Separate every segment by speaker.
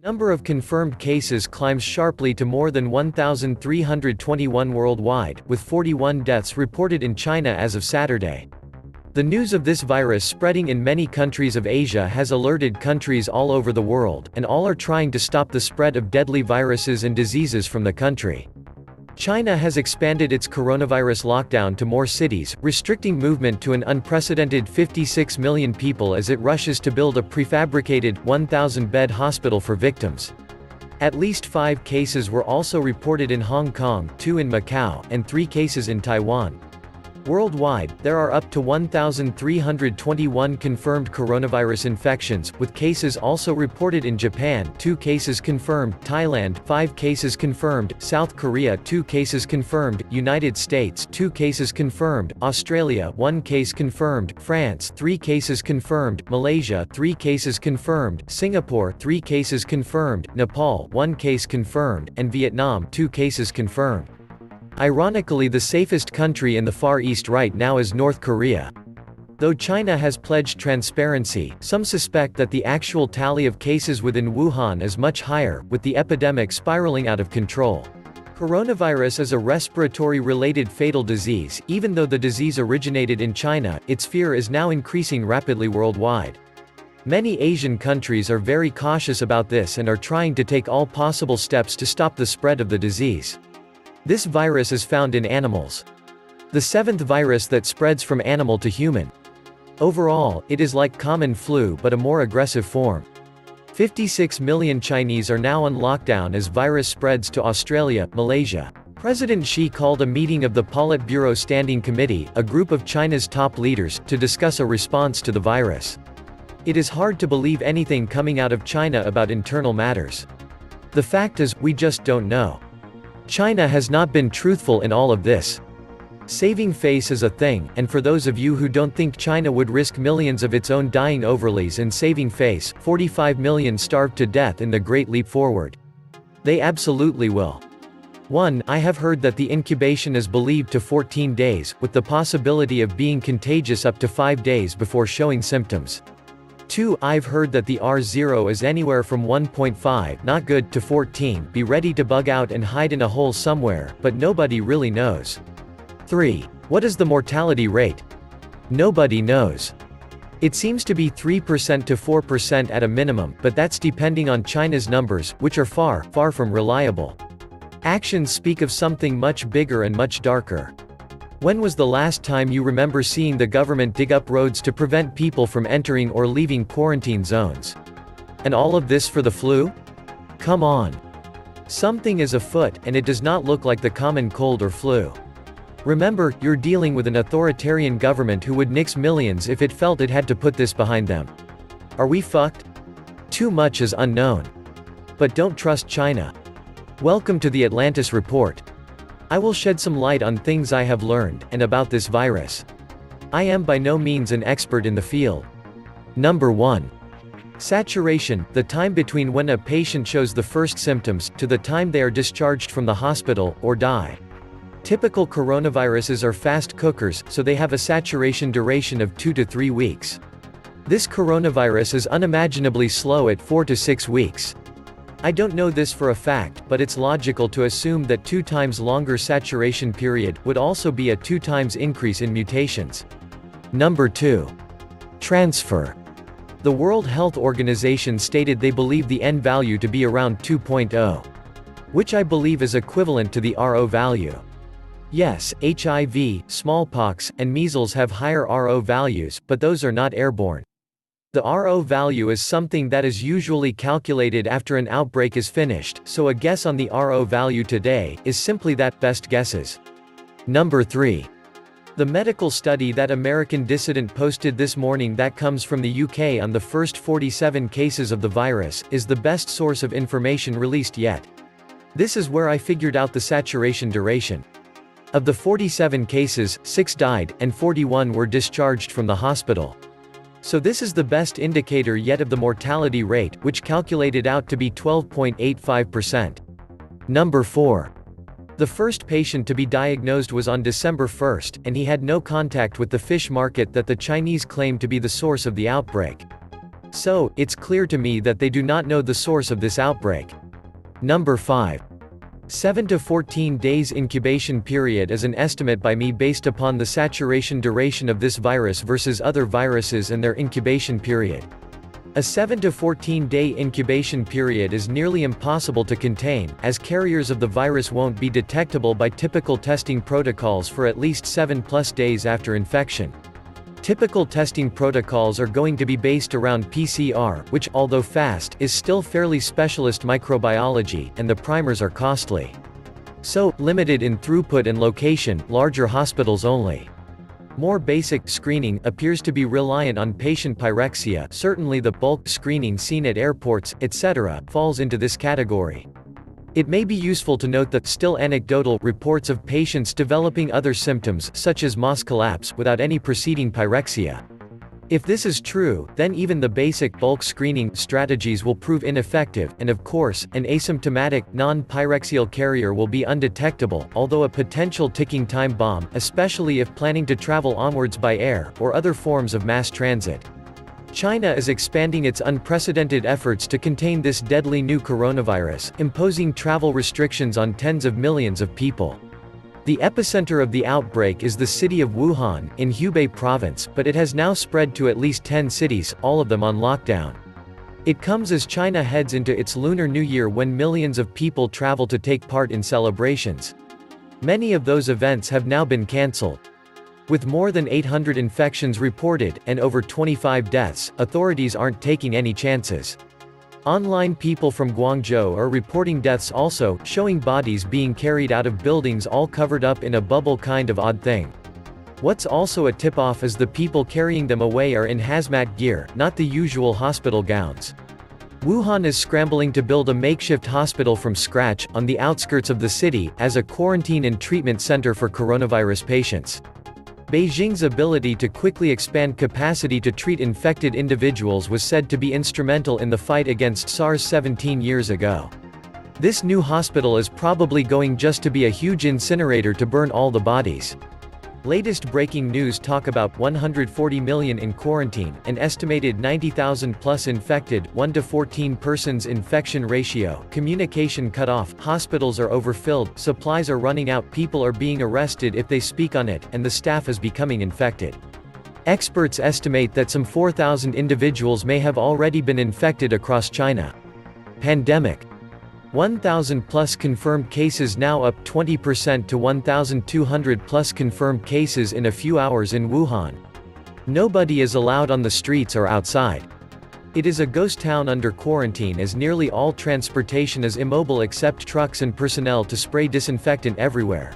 Speaker 1: Number of confirmed cases climbs sharply to more than 1,321 worldwide, with 41 deaths reported in China as of Saturday. The news of this virus spreading in many countries of Asia has alerted countries all over the world, and all are trying to stop the spread of deadly viruses and diseases from the country. China has expanded its coronavirus lockdown to more cities, restricting movement to an unprecedented 56 million people as it rushes to build a prefabricated, 1,000-bed hospital for victims. At least 5 cases were also reported in Hong Kong, 2 in Macau, and 3 cases in Taiwan. Worldwide, there are up to 1,321 confirmed coronavirus infections, with cases also reported in Japan, 2 cases confirmed, Thailand, 5 cases confirmed, South Korea, 2 cases confirmed, United States, 2 cases confirmed, Australia, 1 case confirmed, France, 3 cases confirmed, Malaysia, 3 cases confirmed, Singapore, 3 cases confirmed, Nepal, 1 case confirmed, and Vietnam, 2 cases confirmed. Ironically, the safest country in the Far East right now is North Korea. Though China has pledged transparency, some suspect that the actual tally of cases within Wuhan is much higher, with the epidemic spiraling out of control. Coronavirus is a respiratory-related fatal disease. Even though the disease originated in China, its fear is now increasing rapidly worldwide. Many Asian countries are very cautious about this and are trying to take all possible steps to stop the spread of the disease. This virus is found in animals. The 7th virus that spreads from animal to human. Overall, it is like common flu but a more aggressive form. 56 million Chinese are now on lockdown as virus spreads to Australia, Malaysia. President Xi called a meeting of the Politburo Standing Committee, a group of China's top leaders, to discuss a response to the virus. It is hard to believe anything coming out of China about internal matters. The fact is, we just don't know. China has not been truthful in all of this. Saving face is a thing, and for those of you who don't think China would risk millions of its own dying overlays in saving face, 45 million starved to death in the Great Leap Forward. They absolutely will. 1. I have heard that the incubation is believed to 14 days, with the possibility of being contagious up to 5 days before showing symptoms. 2. I've heard that the R0 is anywhere from 1.5 not good to 14 be ready to bug out and hide in a hole somewhere, but nobody really knows. 3. What is the mortality rate? Nobody knows. It seems to be 3% to 4% at a minimum, but that's depending on China's numbers, which are far, far from reliable. Actions speak of something much bigger and much darker. When was the last time you remember seeing the government dig up roads to prevent people from entering or leaving quarantine zones? And all of this for the flu? Come on. Something is afoot, and it does not look like the common cold or flu. Remember, you're dealing with an authoritarian government who would nix millions if it felt it had to put this behind them. Are we fucked? Too much is unknown. But don't trust China. Welcome to the Atlantis Report. I will shed some light on things I have learned, and about this virus. I am by no means an expert in the field. Number 1. Saturation, the time between when a patient shows the first symptoms, to the time they are discharged from the hospital, or die. Typical coronaviruses are fast cookers, so they have a saturation duration of 2 to 3 weeks. This coronavirus is unimaginably slow at 4 to 6 weeks. I don't know this for a fact, but it's logical to assume that 2 times longer saturation period would also be a 2 times increase in mutations. Number 2. Transfer. The World Health Organization stated they believe the N value to be around 2.0. Which I believe is equivalent to the RO value. Yes, HIV, smallpox, and measles have higher RO values, but those are not airborne. The RO value is something that is usually calculated after an outbreak is finished, so a guess on the RO value today is simply that, best guesses. Number 3. The medical study that American Dissident posted this morning that comes from the UK on the first 47 cases of the virus, is the best source of information released yet. This is where I figured out the saturation duration. Of the 47 cases, 6 died, and 41 were discharged from the hospital. So this is the best indicator yet of the mortality rate, which calculated out to be 12.85%. Number 4. The first patient to be diagnosed was on December 1, and he had no contact with the fish market that the Chinese claim to be the source of the outbreak. So, it's clear to me that they do not know the source of this outbreak. Number 5. 7 to 14 days incubation period is an estimate by me based upon the saturation duration of this virus versus other viruses and their incubation period. A 7 to 14 day incubation period is nearly impossible to contain, as carriers of the virus won't be detectable by typical testing protocols for at least 7+ days after infection. Typical testing protocols are going to be based around PCR, which, although fast, is still fairly specialist microbiology, and the primers are costly. So, limited in throughput and location, larger hospitals only. More basic screening appears to be reliant on patient pyrexia. Certainly the bulk screening seen at airports, etc., falls into this category. It may be useful to note that still anecdotal reports of patients developing other symptoms such as MOS collapse without any preceding pyrexia. If this is true, then even the basic bulk screening strategies will prove ineffective, and of course, an asymptomatic, non-pyrexial carrier will be undetectable, although a potential ticking time bomb, especially if planning to travel onwards by air, or other forms of mass transit. China is expanding its unprecedented efforts to contain this deadly new coronavirus, imposing travel restrictions on tens of millions of people. The epicenter of the outbreak is the city of Wuhan, in Hubei province, but it has now spread to at least 10 cities, all of them on lockdown. It comes as China heads into its Lunar New Year when millions of people travel to take part in celebrations. Many of those events have now been cancelled. With more than 800 infections reported, and over 25 deaths, authorities aren't taking any chances. Online people from Guangzhou are reporting deaths also, showing bodies being carried out of buildings all covered up in a bubble, kind of odd thing. What's also a tip-off is the people carrying them away are in hazmat gear, not the usual hospital gowns. Wuhan is scrambling to build a makeshift hospital from scratch, on the outskirts of the city, as a quarantine and treatment center for coronavirus patients. Beijing's ability to quickly expand capacity to treat infected individuals was said to be instrumental in the fight against SARS 17 years ago. This new hospital is probably going just to be a huge incinerator to burn all the bodies. Latest breaking news talk about 140 million in quarantine, an estimated 90,000 plus infected, 1 to 14 persons infection ratio, communication cut off, hospitals are overfilled, supplies are running out, people are being arrested if they speak on it, and the staff is becoming infected. Experts estimate that some 4,000 individuals may have already been infected across China. Pandemic. 1,000 plus confirmed cases, now up 20% to 1,200 plus confirmed cases in a few hours in Wuhan. Nobody is allowed on the streets or outside. It is a ghost town under quarantine as nearly all transportation is immobile except trucks and personnel to spray disinfectant everywhere.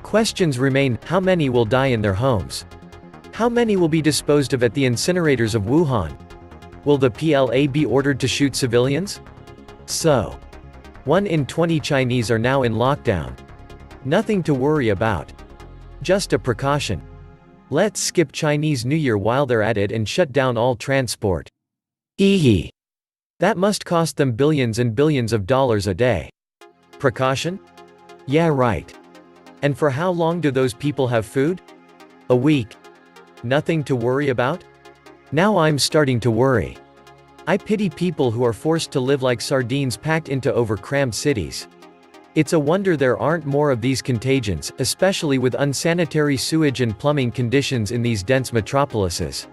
Speaker 1: Questions remain: how many will die in their homes? How many will be disposed of at the incinerators of Wuhan? Will the PLA be ordered to shoot civilians? So, 1 in 20 Chinese are now in lockdown. Nothing to worry about. Just a precaution. Let's skip Chinese New Year while they're at it and shut down all transport. Eehee. That must cost them billions and billions of dollars a day. Precaution? Yeah, right. And for how long do those people have food? A week. Nothing to worry about? Now I'm starting to worry. I pity people who are forced to live like sardines packed into over-crammed cities. It's a wonder there aren't more of these contagions, especially with unsanitary sewage and plumbing conditions in these dense metropolises.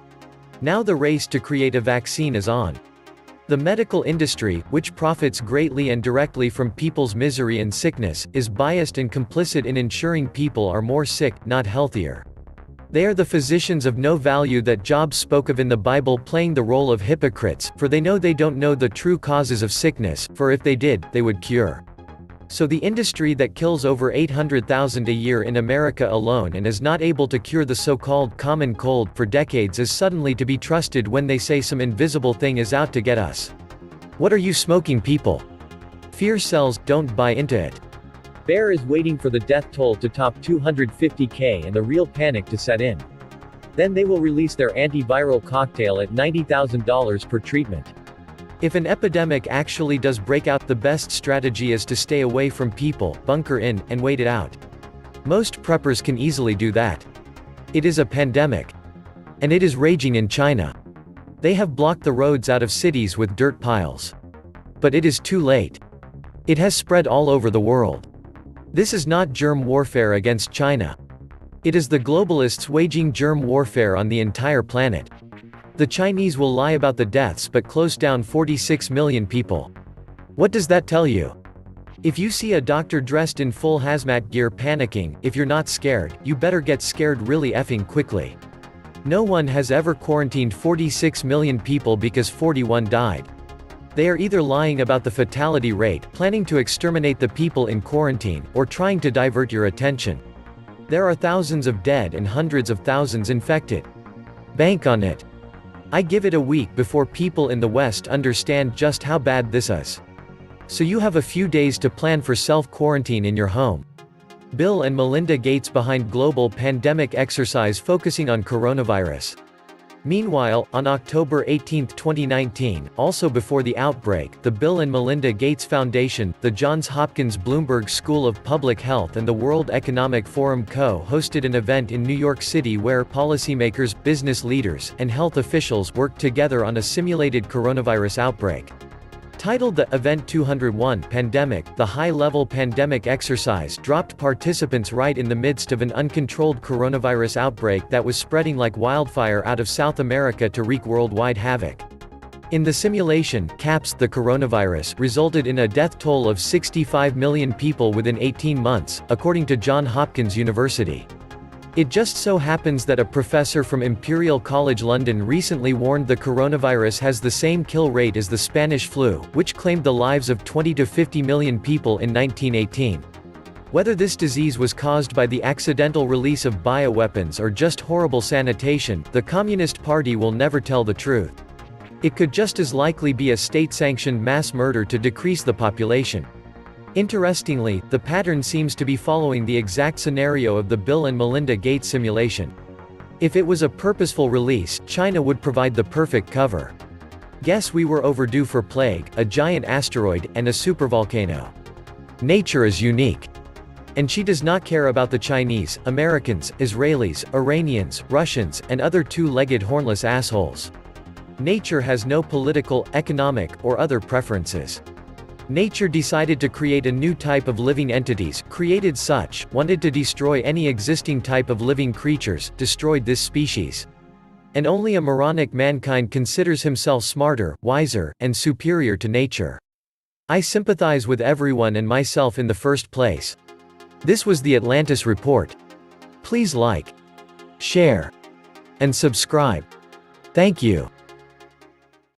Speaker 1: Now the race to create a vaccine is on. The medical industry, which profits greatly and directly from people's misery and sickness, is biased and complicit in ensuring people are more sick, not healthier. They are the physicians of no value that Job spoke of in the Bible, playing the role of hypocrites, for they know they don't know the true causes of sickness, for if they did, they would cure. So the industry that kills over 800,000 a year in America alone and is not able to cure the so-called common cold for decades is suddenly to be trusted when they say some invisible thing is out to get us. What are you smoking, people? Fear sells, don't buy into it. Bear is waiting for the death toll to top 250,000 and the real panic to set in. Then they will release their antiviral cocktail at $90,000 per treatment. If an epidemic actually does break out, the best strategy is to stay away from people, bunker in, and wait it out. Most preppers can easily do that. It is a pandemic. And it is raging in China. They have blocked the roads out of cities with dirt piles. But it is too late. It has spread all over the world. This is not germ warfare against China. It is the globalists waging germ warfare on the entire planet. The Chinese will lie about the deaths but close down 46 million people. What does that tell you? If you see a doctor dressed in full hazmat gear panicking, if you're not scared, you better get scared really effing quickly. No one has ever quarantined 46 million people because 41 died. They are either lying about the fatality rate, planning to exterminate the people in quarantine, or trying to divert your attention. There are thousands of dead and hundreds of thousands infected. Bank on it. I give it a week before people in the West understand just how bad this is. So you have a few days to plan for self-quarantine in your home. Bill and Melinda Gates behind global pandemic exercise focusing on coronavirus. Meanwhile, on October 18, 2019, also before the outbreak, the Bill and Melinda Gates Foundation, the Johns Hopkins Bloomberg School of Public Health and the World Economic Forum co-hosted an event in New York City where policymakers, business leaders, and health officials worked together on a simulated coronavirus outbreak. Titled the Event 201 Pandemic, the high-level pandemic exercise dropped participants right in the midst of an uncontrolled coronavirus outbreak that was spreading like wildfire out of South America to wreak worldwide havoc. In the simulation, CAPS, the coronavirus, resulted in a death toll of 65 million people within 18 months, according to Johns Hopkins University. It just so happens that a professor from Imperial College London recently warned the coronavirus has the same kill rate as the Spanish flu, which claimed the lives of 20 to 50 million people in 1918. Whether this disease was caused by the accidental release of bioweapons or just horrible sanitation, the Communist Party will never tell the truth. It could just as likely be a state-sanctioned mass murder to decrease the population. Interestingly, the pattern seems to be following the exact scenario of the Bill and Melinda Gates simulation. If it was a purposeful release, China would provide the perfect cover. Guess we were overdue for plague, a giant asteroid, and a supervolcano. Nature is unique. And she does not care about the Chinese, Americans, Israelis, Iranians, Russians, and other two-legged hornless assholes. Nature has no political, economic, or other preferences. Nature decided to create a new type of living entities, created such, wanted to destroy any existing type of living creatures, destroyed this species. And only a moronic mankind considers himself smarter, wiser, and superior to nature. I sympathize with everyone and myself in the first place. This was the Atlantis Report. Please like, share, and subscribe. Thank you.